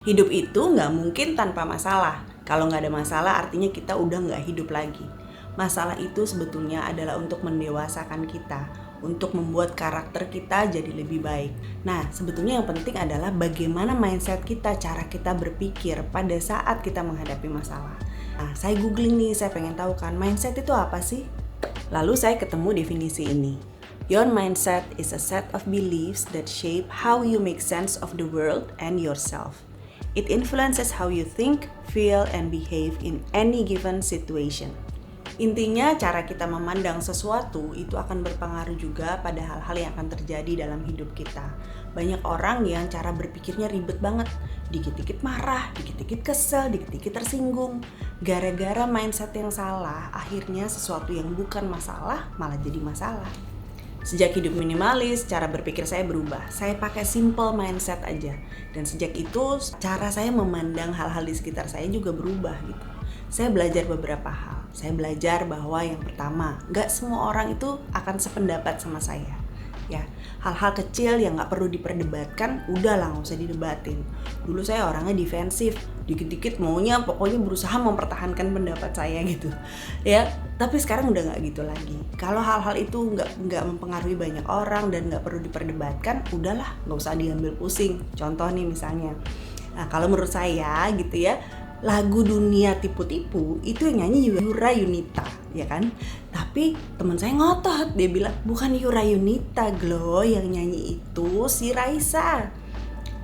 Hidup itu nggak mungkin tanpa masalah. Kalau nggak ada masalah artinya kita udah nggak hidup lagi. Masalah itu sebetulnya adalah untuk mendewasakan kita, untuk membuat karakter kita jadi lebih baik. Nah, sebetulnya yang penting adalah bagaimana mindset kita, cara kita berpikir pada saat kita menghadapi masalah. Nah, saya googling nih, saya pengen tahu kan mindset itu apa sih? Lalu saya ketemu definisi ini. Your mindset is a set of beliefs that shape how you make sense of the world and yourself. It influences how you think, feel, and behave in any given situation. Intinya, cara kita memandang sesuatu itu akan berpengaruh juga pada hal-hal yang akan terjadi dalam hidup kita. Banyak orang yang cara berpikirnya ribet banget. Dikit-dikit marah, dikit-dikit kesel, dikit-dikit tersinggung. Gara-gara mindset yang salah, akhirnya sesuatu yang bukan masalah malah jadi masalah. Sejak hidup minimalis, cara berpikir saya berubah. Saya pakai simple mindset aja. Dan sejak itu, cara saya memandang hal-hal di sekitar saya juga berubah gitu. Saya belajar beberapa hal. Saya belajar bahwa yang pertama, gak semua orang itu akan sependapat sama saya. Ya, hal-hal kecil yang gak perlu diperdebatkan, udahlah gak usah didebatin. Dulu saya orangnya defensif, dikit-dikit maunya pokoknya berusaha mempertahankan pendapat saya gitu. Ya, tapi sekarang udah gak gitu lagi. Kalau hal-hal itu gak mempengaruhi banyak orang dan gak perlu diperdebatkan, udahlah gak usah diambil pusing. Contoh nih misalnya, nah kalau menurut saya gitu ya, lagu Dunia Tipu-Tipu itu yang nyanyi Yura Yunita, ya kan? Tapi teman saya ngotot, dia bilang bukan Yura Yunita Glo, yang nyanyi itu si Raisa.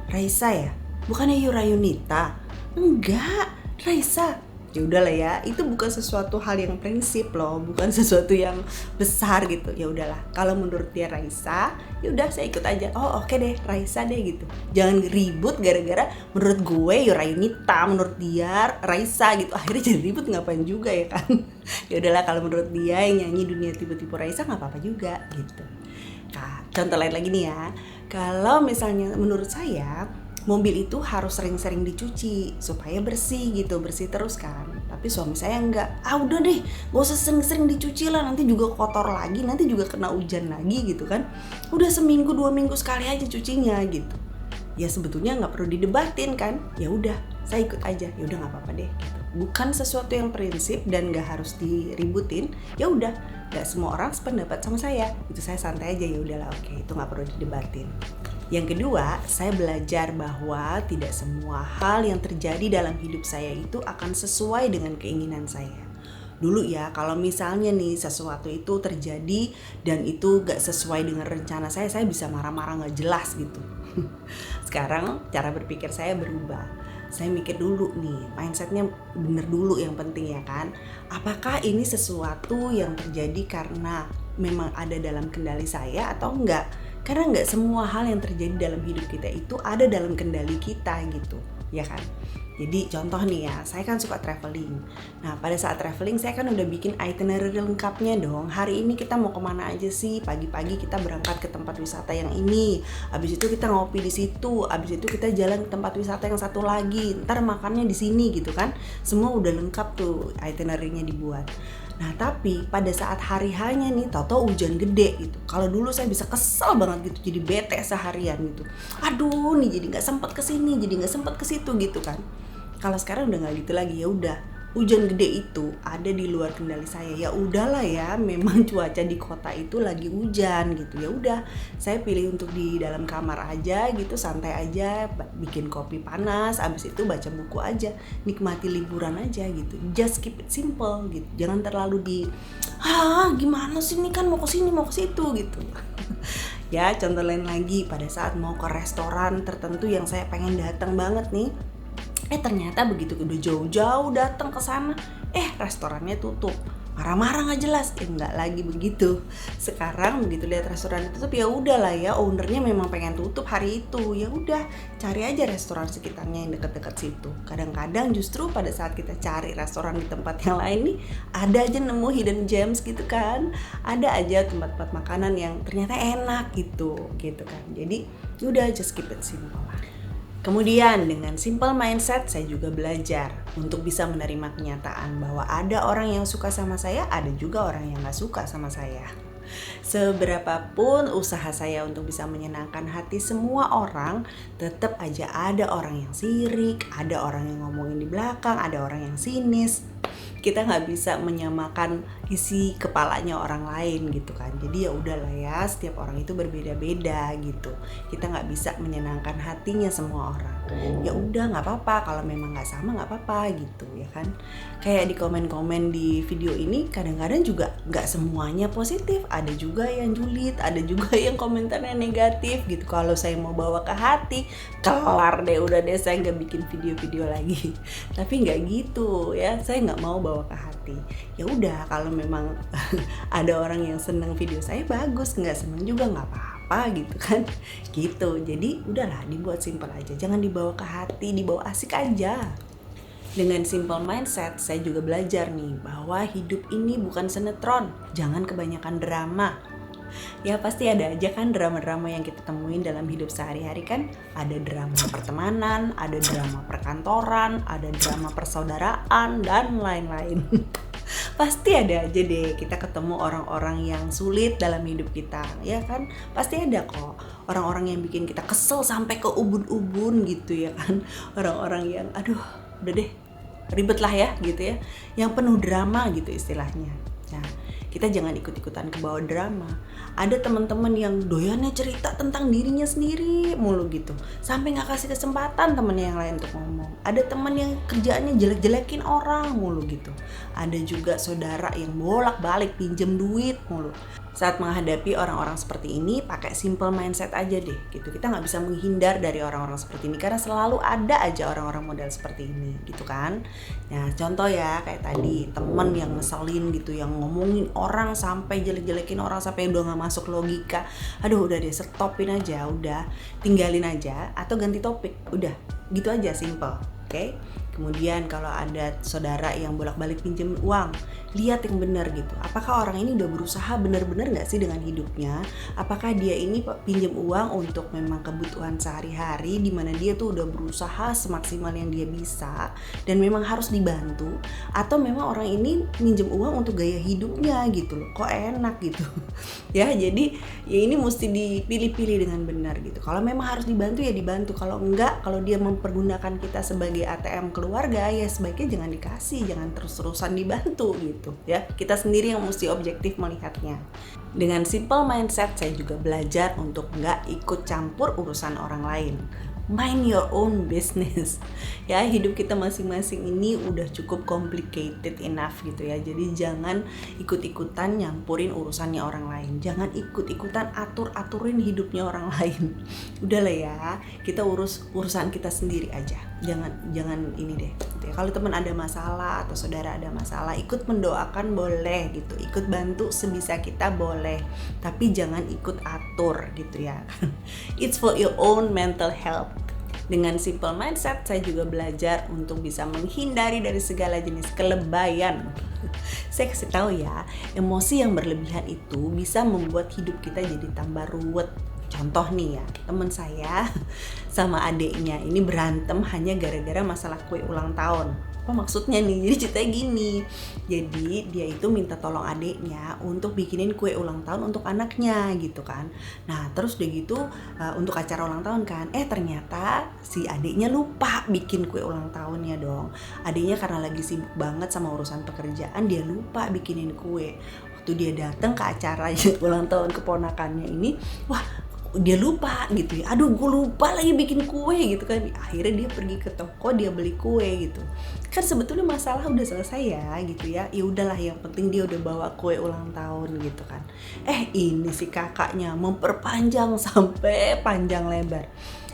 Raisa ya? Bukannya Yura Yunita? Enggak, Raisa. Ya udahlah ya, itu bukan sesuatu hal yang prinsip loh, bukan sesuatu yang besar gitu. Ya udahlah, kalau menurut dia Raisa, ya udah saya ikut aja. Oh oke deh, Raisa deh gitu. Jangan ribut gara-gara menurut gue Yurainita, menurut dia Raisa gitu. Akhirnya jadi ribut ngapain juga ya kan? Ya udahlah, kalau menurut dia yang nyanyi Dunia Tipu-Tipu Raisa nggak apa-apa juga gitu. Nah, contoh lain lagi nih ya. Kalau misalnya menurut saya mobil itu harus sering-sering dicuci supaya bersih gitu, bersih terus kan. Tapi suami saya enggak, udah deh gak usah sering-sering dicuci lah, nanti juga kotor lagi, nanti juga kena hujan lagi gitu kan. Udah seminggu 2 minggu sekali aja cucinya gitu. Ya sebetulnya gak perlu didebatin kan, ya udah saya ikut aja, ya udah gak apa-apa deh gitu. Bukan sesuatu yang prinsip dan gak harus diributin, ya udah gak semua orang sependapat sama saya, itu saya santai aja, ya udahlah oke, itu gak perlu didebatin. Yang kedua, saya belajar bahwa tidak semua hal yang terjadi dalam hidup saya itu akan sesuai dengan keinginan saya. Dulu ya, kalau misalnya nih sesuatu itu terjadi dan itu gak sesuai dengan rencana saya bisa marah-marah gak jelas gitu. Sekarang cara berpikir saya berubah. Saya mikir dulu nih, mindsetnya bener dulu yang penting ya kan. Apakah ini sesuatu yang terjadi karena memang ada dalam kendali saya atau enggak? Karena nggak semua hal yang terjadi dalam hidup kita itu ada dalam kendali kita gitu, ya kan? Jadi contoh nih ya, saya kan suka traveling. Nah pada saat traveling saya kan udah bikin itinerary lengkapnya dong. Hari ini kita mau kemana aja sih? Pagi-pagi kita berangkat ke tempat wisata yang ini. Abis itu kita ngopi di situ. Abis itu kita jalan ke tempat wisata yang satu lagi. Ntar makannya di sini gitu kan? Semua udah lengkap tuh itinerary-nya dibuat. Nah tapi pada saat hari hanya nih, tau-tau hujan gede gitu. Kalau dulu saya bisa kesel banget gitu, jadi bete seharian gitu. Aduh nih jadi nggak sempat kesini, jadi nggak sempat ke situ gitu kan. Kalau sekarang udah nggak gitu lagi, ya udah hujan gede itu ada di luar kendali saya. Ya udahlah ya, memang cuaca di kota itu lagi hujan gitu. Ya udah, saya pilih untuk di dalam kamar aja gitu, santai aja, bikin kopi panas, abis itu baca buku aja, nikmati liburan aja gitu. Just keep it simple gitu. Jangan terlalu gimana sih ini kan mau ke sini mau ke situ gitu. Ya, contoh lain lagi, pada saat mau ke restoran tertentu yang saya pengen datang banget nih, ternyata begitu udah jauh-jauh datang ke sana, restorannya tutup. Marah-marah nggak jelas, nggak lagi begitu. Sekarang begitu lihat restoran itu tutup, ya udahlah ya, ownernya memang pengen tutup hari itu. Ya udah, cari aja restoran sekitarnya yang dekat-dekat situ. Kadang-kadang justru pada saat kita cari restoran di tempat yang lain nih, ada aja nemu hidden gems gitu kan. Ada aja tempat-tempat makanan yang ternyata enak gitu kan. Jadi, udah just keep it simple. Kemudian dengan simple mindset saya juga belajar untuk bisa menerima kenyataan bahwa ada orang yang suka sama saya, ada juga orang yang gak suka sama saya. Seberapapun usaha saya untuk bisa menyenangkan hati semua orang, tetap aja ada orang yang sirik, ada orang yang ngomongin di belakang, ada orang yang sinis. Kita nggak bisa menyamakan isi kepalanya orang lain gitu kan. Jadi ya udahlah ya, setiap orang itu berbeda-beda gitu. Kita nggak bisa menyenangkan hatinya semua orang. Ya udah nggak apa-apa, kalau memang nggak sama nggak apa-apa gitu ya kan. Kayak di komen-komen di video ini kadang-kadang juga nggak semuanya positif, ada juga yang julid, ada juga yang komentarnya negatif gitu. Kalau saya mau bawa ke hati, kelar deh, udah deh saya nggak bikin video-video lagi. Tapi nggak gitu ya, saya nggak mau bawa ke hati. Ya udah, kalau memang ada orang yang seneng video saya, bagus, nggak seneng juga nggak apa-apa gitu kan. Gitu. Jadi udahlah, dibuat simpel aja, jangan dibawa ke hati, dibawa asik aja. Dengan simple mindset, saya juga belajar nih bahwa hidup ini bukan sinetron. Jangan kebanyakan drama. Ya pasti ada aja kan drama-drama yang kita temuin dalam hidup sehari-hari kan. Ada drama pertemanan, ada drama perkantoran, ada drama persaudaraan, dan lain-lain. Pasti ada aja deh kita ketemu orang-orang yang sulit dalam hidup kita, ya kan? Pasti ada kok orang-orang yang bikin kita kesel sampai ke ubun-ubun gitu ya kan. Orang-orang yang aduh udah deh, ribet lah ya gitu ya, yang penuh drama gitu istilahnya. Nah, kita jangan ikut-ikutan ke bawah drama. Ada teman-teman yang doyannya cerita tentang dirinya sendiri mulu gitu, sampai nggak kasih kesempatan temennya yang lain untuk ngomong. Ada teman yang kerjaannya jelek-jelekin orang mulu gitu. Ada juga saudara yang bolak-balik pinjem duit mulu. Saat menghadapi orang-orang seperti ini, pakai simple mindset aja deh gitu. Kita nggak bisa menghindar dari orang-orang seperti ini karena selalu ada aja orang-orang model seperti ini gitu kan. Nah contoh ya, kayak tadi temen yang ngeselin gitu, yang ngomongin orang sampai jelek-jelekin orang sampai udah nggak masuk logika. Aduh udah deh, stopin aja, udah tinggalin aja atau ganti topik, udah gitu aja, simple. Oke. Kemudian kalau ada saudara yang bolak-balik pinjam uang, lihat yang benar gitu. Apakah orang ini udah berusaha benar-benar nggak sih dengan hidupnya? Apakah dia ini pinjam uang untuk memang kebutuhan sehari-hari, di mana dia tuh udah berusaha semaksimal yang dia bisa dan memang harus dibantu? Atau memang orang ini pinjam uang untuk gaya hidupnya gitu loh? Kok enak gitu? Ya jadi ya ini mesti dipilih-pilih dengan benar gitu. Kalau memang harus dibantu ya dibantu. Kalau enggak, kalau dia mempergunakan kita sebagai ATM keluarga, ya sebaiknya jangan dikasih, jangan terus-terusan dibantu gitu ya. Kita sendiri yang mesti objektif melihatnya. Dengan simple mindset, saya juga belajar untuk nggak ikut campur urusan orang lain. Mind your own business. Ya, hidup kita masing-masing ini udah cukup complicated enough gitu ya. Jadi jangan ikut-ikutan nyampurin urusannya orang lain. Jangan ikut-ikutan atur-aturin hidupnya orang lain. Udahlah ya, kita urus urusan kita sendiri aja. Jangan ini deh. Gitu ya. Kalau teman ada masalah atau saudara ada masalah, ikut mendoakan boleh gitu. Ikut bantu sebisa kita boleh. Tapi jangan ikut atur gitu ya. It's for your own mental health. Dengan simple mindset, saya juga belajar untuk bisa menghindari dari segala jenis kelebayan. Saya kasih tahu ya, emosi yang berlebihan itu bisa membuat hidup kita jadi tambah ruwet. Contoh nih ya, teman saya sama adiknya ini berantem hanya gara-gara masalah kue ulang tahun. Apa maksudnya nih? Jadi ceritanya gini. Jadi dia itu minta tolong adiknya untuk bikinin kue ulang tahun untuk anaknya gitu kan. Nah terus udah gitu untuk acara ulang tahun kan. Ternyata si adiknya lupa bikin kue ulang tahunnya dong. Adiknya karena lagi sibuk banget sama urusan pekerjaan, dia lupa bikinin kue. Waktu dia datang ke acara ulang tahun keponakannya ini, wah dia lupa gitu ya, aduh gue lupa lagi bikin kue gitu kan. Akhirnya dia pergi ke toko, dia beli kue gitu kan. Sebetulnya masalah udah selesai ya gitu ya. Ya udahlah, yang penting dia udah bawa kue ulang tahun gitu kan. Ini si kakaknya memperpanjang sampai panjang lebar.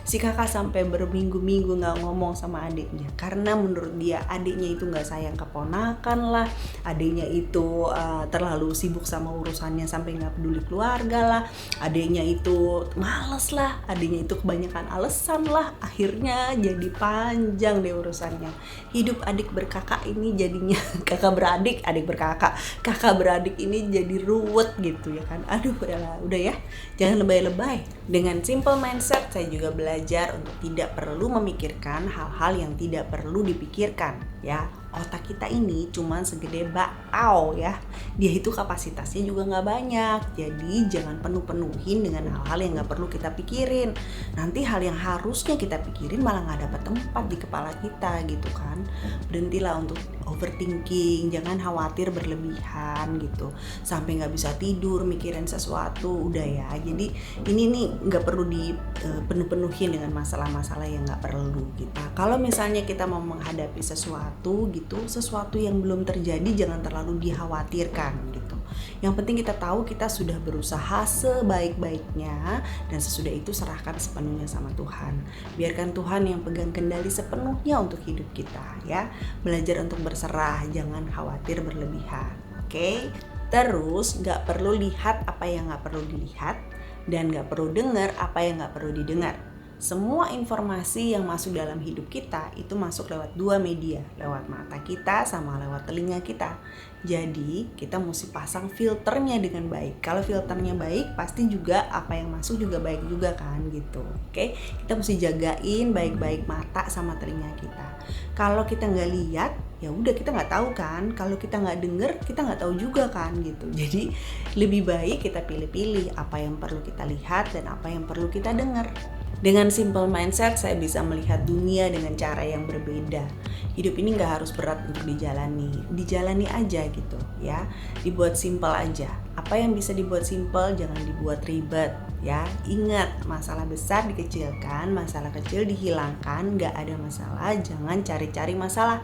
Si kakak sampai berminggu-minggu gak ngomong sama adiknya karena menurut dia adiknya itu gak sayang keponakan lah, adiknya itu terlalu sibuk sama urusannya sampai gak peduli keluarga lah, adiknya itu males lah, adiknya itu kebanyakan alasan lah. Akhirnya jadi panjang deh urusannya. Hidup adik berkakak ini jadinya kakak beradik, adik berkakak, kakak beradik ini jadi ruwet gitu ya kan. Aduh udah ya, jangan lebay-lebay. Dengan simple mindset, saya juga belajar untuk tidak perlu memikirkan hal-hal yang tidak perlu dipikirkan ya. otak kita ini cuman segede bakpao ya. Dia itu kapasitasnya juga nggak banyak. Jadi jangan penuh-penuhin dengan hal-hal yang nggak perlu kita pikirin. Nanti hal yang harusnya kita pikirin malah nggak dapat tempat di kepala kita gitu kan. Berhentilah untuk overthinking, jangan khawatir berlebihan gitu. Sampai nggak bisa tidur mikirin sesuatu, udah ya. Jadi ini nih nggak perlu dipenuh-penuhin dengan masalah-masalah yang nggak perlu gitu. Kalau misalnya kita mau menghadapi sesuatu gitu, sesuatu yang belum terjadi jangan terlalu dikhawatirkan gitu. Yang penting kita tahu kita sudah berusaha sebaik-baiknya dan sesudah itu serahkan sepenuhnya sama Tuhan. Biarkan Tuhan yang pegang kendali sepenuhnya untuk hidup kita ya. Belajar untuk berserah, jangan khawatir berlebihan. Oke? Terus gak perlu lihat apa yang gak perlu dilihat dan gak perlu dengar apa yang gak perlu didengar. Semua informasi yang masuk dalam hidup kita itu masuk lewat dua media, lewat mata kita sama lewat telinga kita. Jadi kita mesti pasang filternya dengan baik. Kalau filternya baik, pasti juga apa yang masuk juga baik juga kan gitu. Oke, kita mesti jagain baik-baik mata sama telinga kita. Kalau kita nggak lihat, ya udah kita nggak tahu kan. Kalau kita nggak denger, kita nggak tahu juga kan gitu. Jadi lebih baik kita pilih-pilih apa yang perlu kita lihat dan apa yang perlu kita dengar. Dengan simple mindset, saya bisa melihat dunia dengan cara yang berbeda. Hidup ini gak harus berat untuk dijalani aja gitu ya. Dibuat simple aja. Apa yang bisa dibuat simple, jangan dibuat ribet ya. Ingat, masalah besar dikecilkan, masalah kecil dihilangkan. Gak ada masalah, jangan cari-cari masalah.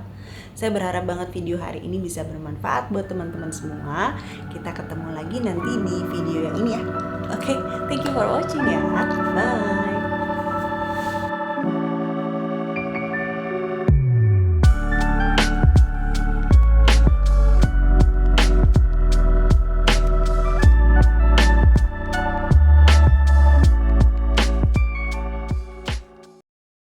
Saya berharap banget video hari ini bisa bermanfaat buat teman-teman semua. Kita ketemu lagi nanti di video yang ini ya. Oke, thank you for watching ya. Bye.